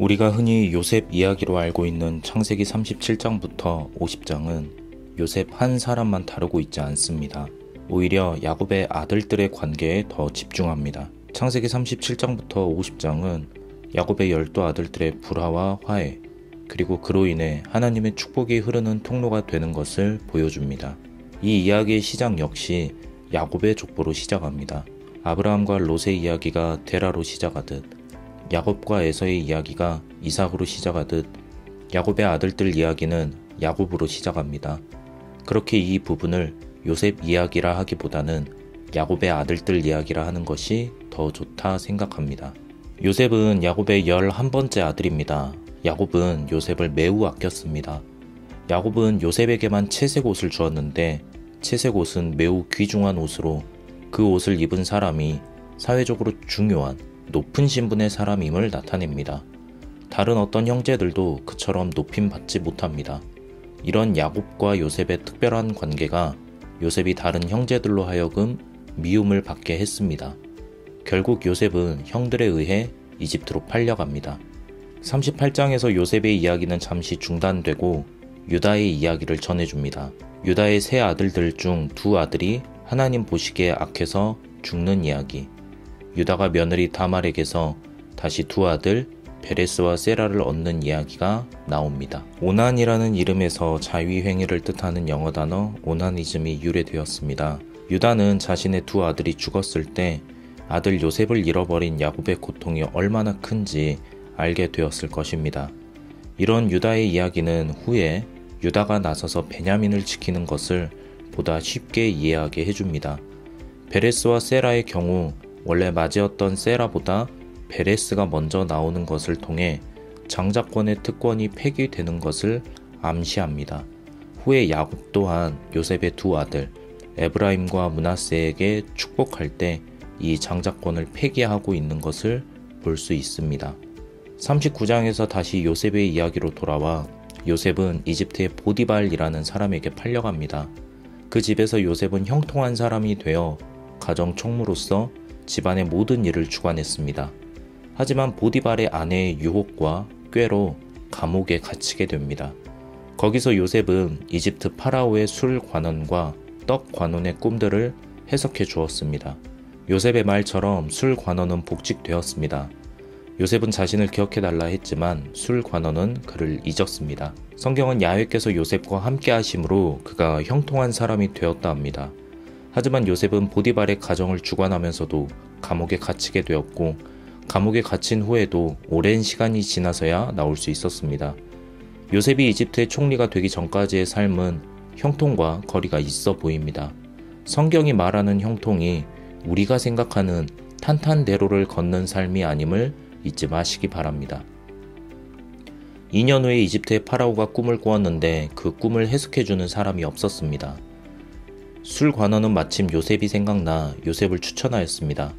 우리가 흔히 요셉 이야기로 알고 있는 창세기 37장부터 50장은 요셉 한 사람만 다루고 있지 않습니다. 오히려 야곱의 아들들의 관계에 더 집중합니다. 창세기 37장부터 50장은 야곱의 12아들들의 불화와 화해, 그리고 그로 인해 하나님의 축복이 흐르는 통로가 되는 것을 보여줍니다. 이 이야기의 시작 역시 야곱의 족보로 시작합니다. 아브라함과 롯의 이야기가 데라로 시작하듯, 야곱과 에서의 이야기가 이삭으로 시작하듯 야곱의 아들들 이야기는 야곱으로 시작합니다. 그렇게 이 부분을 요셉 이야기라 하기보다는 야곱의 아들들 이야기라 하는 것이 더 좋다 생각합니다. 요셉은 야곱의 11번째 아들입니다. 야곱은 요셉을 매우 아꼈습니다. 야곱은 요셉에게만 채색 옷을 주었는데 채색 옷은 매우 귀중한 옷으로 그 옷을 입은 사람이 사회적으로 중요한 높은 신분의 사람임을 나타냅니다. 다른 어떤 형제들도 그처럼 높임 받지 못합니다. 이런 야곱과 요셉의 특별한 관계가 요셉이 다른 형제들로 하여금 미움을 받게 했습니다. 결국 요셉은 형들에 의해 이집트로 팔려갑니다. 38장에서 요셉의 이야기는 잠시 중단되고 유다의 이야기를 전해줍니다. 유다의 세 아들들 중 두 아들이 하나님 보시기에 악해서 죽는 이야기, 유다가 며느리 다말에게서 다시 두 아들 베레스와 세라를 얻는 이야기가 나옵니다. 오난이라는 이름에서 자위행위를 뜻하는 영어 단어 오나니즘이 유래되었습니다. 유다는 자신의 두 아들이 죽었을 때 아들 요셉을 잃어버린 야곱의 고통이 얼마나 큰지 알게 되었을 것입니다. 이런 유다의 이야기는 후에 유다가 나서서 베냐민을 지키는 것을 보다 쉽게 이해하게 해줍니다. 베레스와 세라의 경우 원래 맞이었던 세라보다 베레스가 먼저 나오는 것을 통해 장자권의 특권이 폐기되는 것을 암시합니다. 후에 야곱 또한 요셉의 두 아들 에브라임과 므낫세에게 축복할 때 이 장자권을 폐기하고 있는 것을 볼 수 있습니다. 39장에서 다시 요셉의 이야기로 돌아와 요셉은 이집트의 보디발이라는 사람에게 팔려갑니다. 그 집에서 요셉은 형통한 사람이 되어 가정 총무로서 집안의 모든 일을 주관했습니다. 하지만 보디발의 아내의 유혹과 꾀로 감옥에 갇히게 됩니다. 거기서 요셉은 이집트 파라오의 술 관원과 떡 관원의 꿈들을 해석해 주었습니다. 요셉의 말처럼 술 관원은 복직되었습니다. 요셉은 자신을 기억해달라 했지만 술 관원은 그를 잊었습니다. 성경은 야훼께서 요셉과 함께 하심으로 그가 형통한 사람이 되었다 합니다. 하지만 요셉은 보디발의 가정을 주관하면서도 감옥에 갇히게 되었고 감옥에 갇힌 후에도 오랜 시간이 지나서야 나올 수 있었습니다. 요셉이 이집트의 총리가 되기 전까지의 삶은 형통과 거리가 있어 보입니다. 성경이 말하는 형통이 우리가 생각하는 탄탄대로를 걷는 삶이 아님을 잊지 마시기 바랍니다. 2년 후에 이집트의 파라오가 꿈을 꾸었는데 그 꿈을 해석해주는 사람이 없었습니다. 술 관원은 마침 요셉이 생각나 요셉을 추천하였습니다.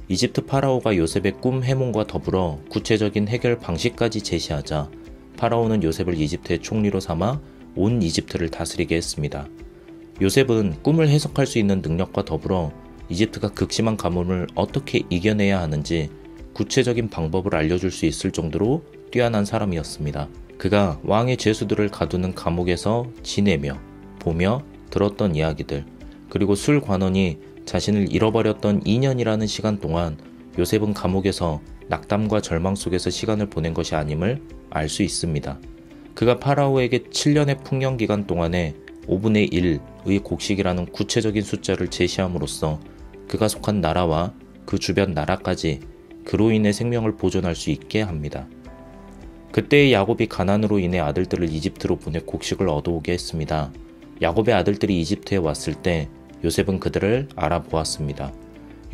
이집트 파라오가 요셉의 꿈 해몽과 더불어 구체적인 해결 방식까지 제시하자 파라오는 요셉을 이집트의 총리로 삼아 온 이집트를 다스리게 했습니다. 요셉은 꿈을 해석할 수 있는 능력과 더불어 이집트가 극심한 가뭄을 어떻게 이겨내야 하는지 구체적인 방법을 알려줄 수 있을 정도로 뛰어난 사람이었습니다. 그가 왕의 죄수들을 가두는 감옥에서 지내며 보며 들었던 이야기들, 그리고 술 관원이 자신을 잃어버렸던 2년이라는 시간 동안 요셉은 감옥에서 낙담과 절망 속에서 시간을 보낸 것이 아님을 알 수 있습니다. 그가 파라오에게 7년의 풍년 기간 동안에 5분의 1의 곡식이라는 구체적인 숫자를 제시함으로써 그가 속한 나라와 그 주변 나라까지 그로 인해 생명을 보존할 수 있게 합니다. 그때의 야곱이 가난으로 인해 아들들을 이집트로 보내 곡식을 얻어오게 했습니다. 야곱의 아들들이 이집트에 왔을 때 요셉은 그들을 알아보았습니다.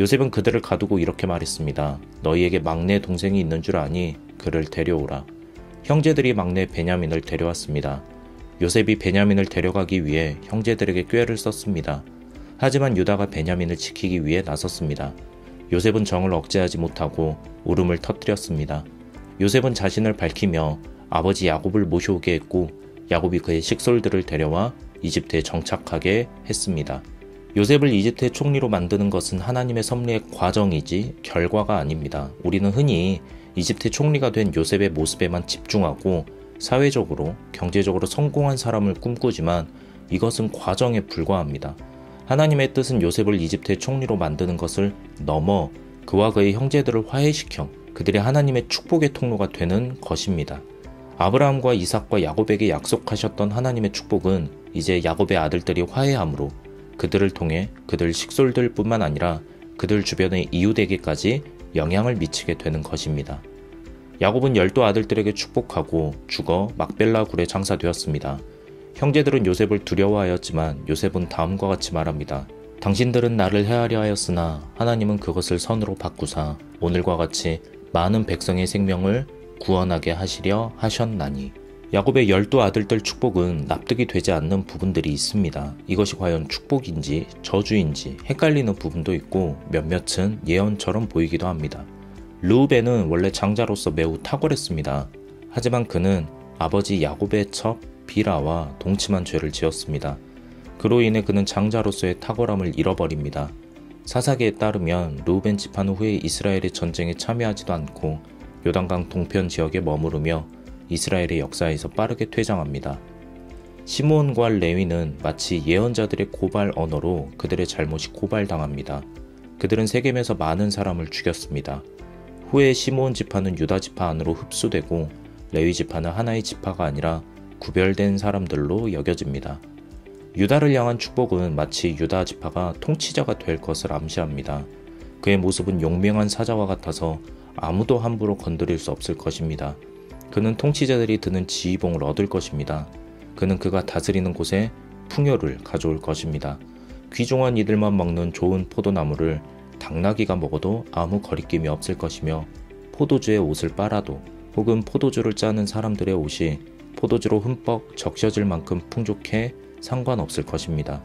요셉은 그들을 가두고 이렇게 말했습니다. 너희에게 막내 동생이 있는 줄 아니 그를 데려오라. 형제들이 막내 베냐민을 데려왔습니다. 요셉이 베냐민을 데려가기 위해 형제들에게 꾀를 썼습니다. 하지만 유다가 베냐민을 지키기 위해 나섰습니다. 요셉은 정을 억제하지 못하고 울음을 터뜨렸습니다. 요셉은 자신을 밝히며 아버지 야곱을 모셔오게 했고 야곱이 그의 식솔들을 데려와 이집트에 정착하게 했습니다. 요셉을 이집트의 총리로 만드는 것은 하나님의 섭리의 과정이지 결과가 아닙니다. 우리는 흔히 이집트 총리가 된 요셉의 모습에만 집중하고 사회적으로, 경제적으로 성공한 사람을 꿈꾸지만 이것은 과정에 불과합니다. 하나님의 뜻은 요셉을 이집트의 총리로 만드는 것을 넘어 그와 그의 형제들을 화해시켜 그들의 하나님의 축복의 통로가 되는 것입니다. 아브라함과 이삭과 야곱에게 약속하셨던 하나님의 축복은 이제 야곱의 아들들이 화해함으로 그들을 통해 그들 식솔들뿐만 아니라 그들 주변의 이웃에게까지 영향을 미치게 되는 것입니다. 야곱은 12 아들들에게 축복하고 죽어 막벨라 굴에 장사되었습니다. 형제들은 요셉을 두려워하였지만 요셉은 다음과 같이 말합니다. 당신들은 나를 해하려 하였으나 하나님은 그것을 선으로 바꾸사 오늘과 같이 많은 백성의 생명을 구원하게 하시려 하셨나니. 야곱의 12 아들들 축복은 납득이 되지 않는 부분들이 있습니다. 이것이 과연 축복인지 저주인지 헷갈리는 부분도 있고 몇몇은 예언처럼 보이기도 합니다. 르우벤은 원래 장자로서 매우 탁월했습니다. 하지만 그는 아버지 야곱의 첩 비라와 동침한 죄를 지었습니다. 그로 인해 그는 장자로서의 탁월함을 잃어버립니다. 사사기에 따르면 르우벤 지파는 후에 이스라엘의 전쟁에 참여하지도 않고 요단강 동편 지역에 머무르며 이스라엘의 역사에서 빠르게 퇴장합니다. 시므온과 레위는 마치 예언자들의 고발 언어로 그들의 잘못이 고발당합니다. 그들은 세겜에서 많은 사람을 죽였습니다. 후에 시므온 지파는 유다 지파 안으로 흡수되고 레위 지파는 하나의 지파가 아니라 구별된 사람들로 여겨집니다. 유다를 향한 축복은 마치 유다 지파가 통치자가 될 것을 암시합니다. 그의 모습은 용맹한 사자와 같아서 아무도 함부로 건드릴 수 없을 것입니다. 그는 통치자들이 드는 지휘봉을 얻을 것입니다. 그는 그가 다스리는 곳에 풍요를 가져올 것입니다. 귀중한 이들만 먹는 좋은 포도나무를 당나귀가 먹어도 아무 거리낌이 없을 것이며 포도주의 옷을 빨아도 혹은 포도주를 짜는 사람들의 옷이 포도주로 흠뻑 적셔질 만큼 풍족해 상관없을 것입니다.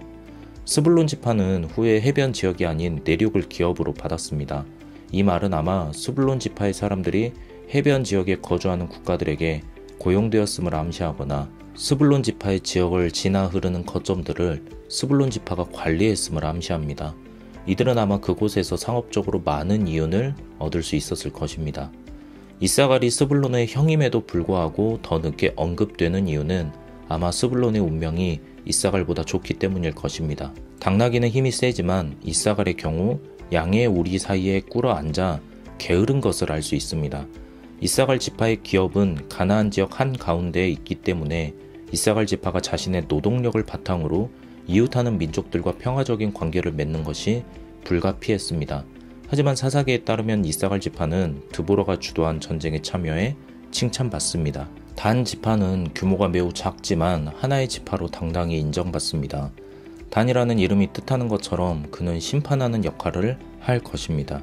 스불론 지파는 후에 해변 지역이 아닌 내륙을 기업으로 받았습니다. 이 말은 아마 스불론 지파의 사람들이 해변 지역에 거주하는 국가들에게 고용되었음을 암시하거나 스불론 지파의 지역을 지나 흐르는 거점들을 스불론 지파가 관리했음을 암시합니다. 이들은 아마 그곳에서 상업적으로 많은 이윤을 얻을 수 있었을 것입니다. 이사갈이 스불론의 형임에도 불구하고 더 늦게 언급되는 이유는 아마 스불론의 운명이 이사갈보다 좋기 때문일 것입니다. 당나귀는 힘이 세지만 이사갈의 경우 양의 우리 사이에 꿇어 앉아 게으른 것을 알 수 있습니다. 이사갈 지파의 기업은 가나안 지역 한가운데에 있기 때문에 이사갈 지파가 자신의 노동력을 바탕으로 이웃하는 민족들과 평화적인 관계를 맺는 것이 불가피했습니다. 하지만 사사기에 따르면 이사갈 지파는 드보라가 주도한 전쟁에 참여해 칭찬받습니다. 단 지파는 규모가 매우 작지만 하나의 지파로 당당히 인정받습니다. 단이라는 이름이 뜻하는 것처럼 그는 심판하는 역할을 할 것입니다.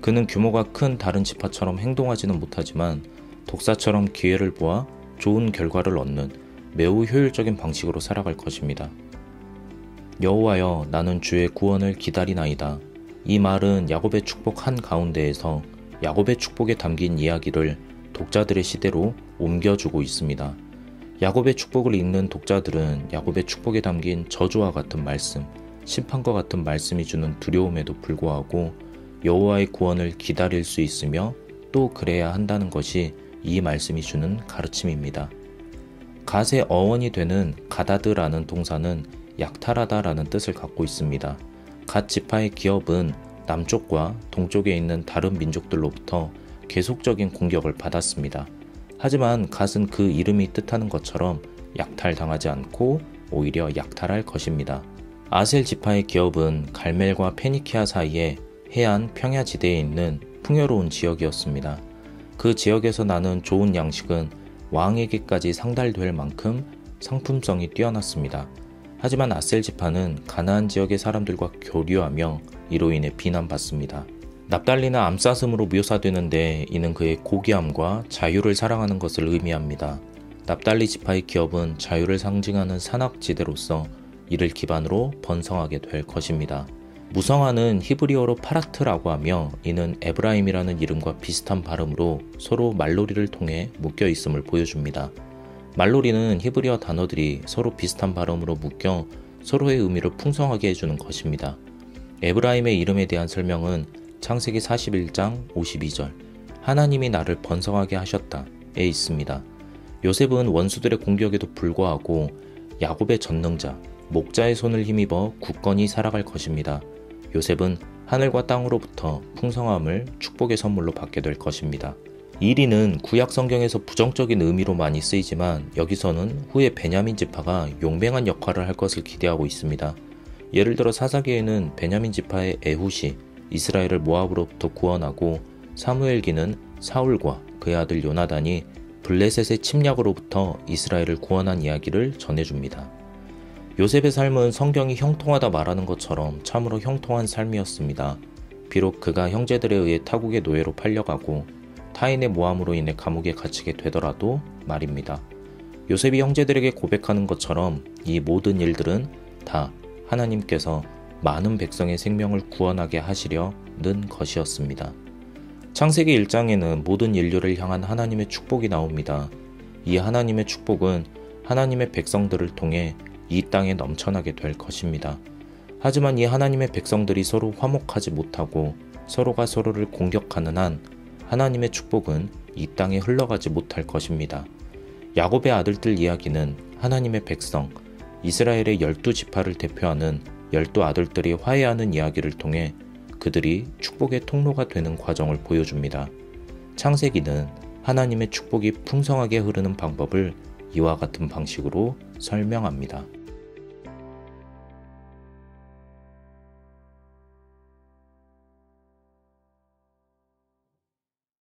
그는 규모가 큰 다른 지파처럼 행동하지는 못하지만 독사처럼 기회를 보아 좋은 결과를 얻는 매우 효율적인 방식으로 살아갈 것입니다. 여호와여, 나는 주의 구원을 기다리나이다. 이 말은 야곱의 축복 한가운데에서 야곱의 축복에 담긴 이야기를 독자들의 시대로 옮겨주고 있습니다. 야곱의 축복을 읽는 독자들은 야곱의 축복에 담긴 저주와 같은 말씀, 심판과 같은 말씀이 주는 두려움에도 불구하고 여호와의 구원을 기다릴 수 있으며 또 그래야 한다는 것이 이 말씀이 주는 가르침입니다. 갓의 어원이 되는 가다드라는 동사는 약탈하다라는 뜻을 갖고 있습니다. 갓 지파의 기업은 남쪽과 동쪽에 있는 다른 민족들로부터 계속적인 공격을 받았습니다. 하지만 갓은 그 이름이 뜻하는 것처럼 약탈당하지 않고 오히려 약탈할 것입니다. 아셀 지파의 기업은 갈멜과 페니키아 사이에 해안 평야지대에 있는 풍요로운 지역이었습니다. 그 지역에서 나는 좋은 양식은 왕에게까지 상달될 만큼 상품성이 뛰어났습니다. 하지만 아셀 지파는 가나안 지역의 사람들과 교류하며 이로 인해 비난받습니다. 납달리는 암사슴으로 묘사되는데 이는 그의 고귀함과 자유를 사랑하는 것을 의미합니다. 납달리 지파의 기업은 자유를 상징하는 산악지대로서 이를 기반으로 번성하게 될 것입니다. 무성화는 히브리어로 파라트라고 하며 이는 에브라임이라는 이름과 비슷한 발음으로 서로 말놀이를 통해 묶여 있음을 보여줍니다. 말놀이는 히브리어 단어들이 서로 비슷한 발음으로 묶여 서로의 의미를 풍성하게 해주는 것입니다. 에브라임의 이름에 대한 설명은 창세기 41장 52절, 하나님이 나를 번성하게 하셨다에 있습니다. 요셉은 원수들의 공격에도 불구하고 야곱의 전능자, 목자의 손을 힘입어 굳건히 살아갈 것입니다. 요셉은 하늘과 땅으로부터 풍성함을 축복의 선물로 받게 될 것입니다. 이리는 구약 성경에서 부정적인 의미로 많이 쓰이지만 여기서는 후에 베냐민 지파가 용맹한 역할을 할 것을 기대하고 있습니다. 예를 들어 사사기에는 베냐민 지파의 에훗이 이스라엘을 모압으로부터 구원하고 사무엘기는 사울과 그의 아들 요나단이 블레셋의 침략으로부터 이스라엘을 구원한 이야기를 전해줍니다. 요셉의 삶은 성경이 형통하다 말하는 것처럼 참으로 형통한 삶이었습니다. 비록 그가 형제들에 의해 타국의 노예로 팔려가고 타인의 모함으로 인해 감옥에 갇히게 되더라도 말입니다. 요셉이 형제들에게 고백하는 것처럼 이 모든 일들은 다 하나님께서 많은 백성의 생명을 구원하게 하시려는 것이었습니다. 창세기 1장에는 모든 인류를 향한 하나님의 축복이 나옵니다. 이 하나님의 축복은 하나님의 백성들을 통해 이 땅에 넘쳐나게 될 것입니다. 하지만 이 하나님의 백성들이 서로 화목하지 못하고 서로가 서로를 공격하는 한 하나님의 축복은 이 땅에 흘러가지 못할 것입니다. 야곱의 아들들 이야기는 하나님의 백성, 이스라엘의 12지파를 대표하는 12아들들이 화해하는 이야기를 통해 그들이 축복의 통로가 되는 과정을 보여줍니다. 창세기는 하나님의 축복이 풍성하게 흐르는 방법을 이와 같은 방식으로 설명합니다.